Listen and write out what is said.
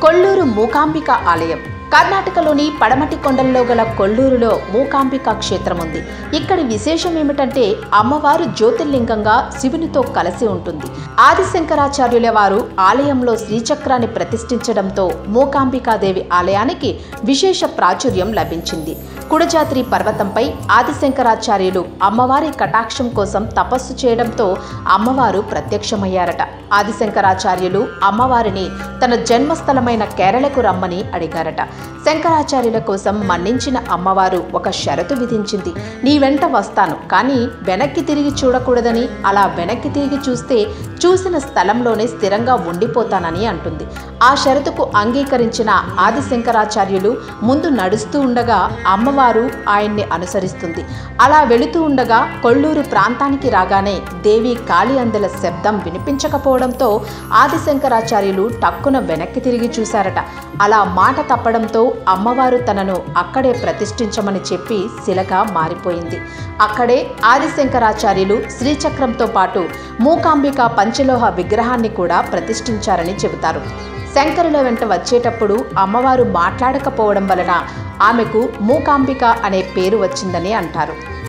కొల్లూరు మూకాంబిక ఆలయం కర్ణాటకలోని పడమటి కొండల్లో గల కొల్లూరులో మూకాంబిక క్షేత్రం ఉంది. ఇక్కడి విశేషం ఏమిటంటే అమ్మవారు జ్యోతిర్లింగంగా శివునితో కలిసి ఉంటుంది. ఆదిశంకరాచార్యుల వారు ఆలయంలో శ్రీచక్రాన్ని ప్రతిష్ఠించడంతో మూకాంబికాదేవి ఆలయానికి విశేష ప్రాచుర్యం లభించింది. కుడజాద్రి పర్వతంపై ఆదిశంకరాచార్యులు అమ్మవారి కటాక్షం కోసం తపస్సు చేయడంతో అమ్మవారు ప్రత్యక్షమయ్యారట. ఆదిశంకరాచార్యులు అమ్మవారిని తన జన్మస్థలమైన కేరళకు రమ్మని అడిగారట. శంకరాచార్యుల కోసం మన్నించిన అమ్మవారు ఒక షరతు విధించింది. నీ వెంట వస్తాను, కానీ వెనక్కి తిరిగి చూడకూడదని, అలా వెనక్కి తిరిగి చూస్తే చూసిన స్థలంలోనే స్థిరంగా ఉండిపోతానని అంటుంది. ఆ షరతుకు అంగీకరించిన ఆదిశంకరాచార్యులు ముందు నడుస్తూ ఉండగా అమ్మవారు ఆయన్ని అనుసరిస్తుంది. అలా వెళుతూ ఉండగా కొల్లూరు ప్రాంతానికి రాగానే దేవి కాళీ అందెల శబ్దం వినిపించకపోవడంతో ఆదిశంకరాచార్యులు టక్కున వెనక్కి తిరిగి చూశారట. అలా మాట తప్పడంతో అమ్మవారు తనను అక్కడే ప్రతిష్ఠించమని చెప్పి శిలగా మారిపోయింది. అక్కడే ఆదిశంకరాచార్యులు శ్రీచక్రంతో పాటు మూకాంబిక పంచలోహ విగ్రహాన్ని కూడా ప్రతిష్ఠించారని చెబుతారు. శంకరుల వెంట వచ్చేటప్పుడు అమ్మవారు మాట్లాడకపోవడం వలన ఆమెకు మూకాంబిక అనే పేరు వచ్చిందని అంటారు.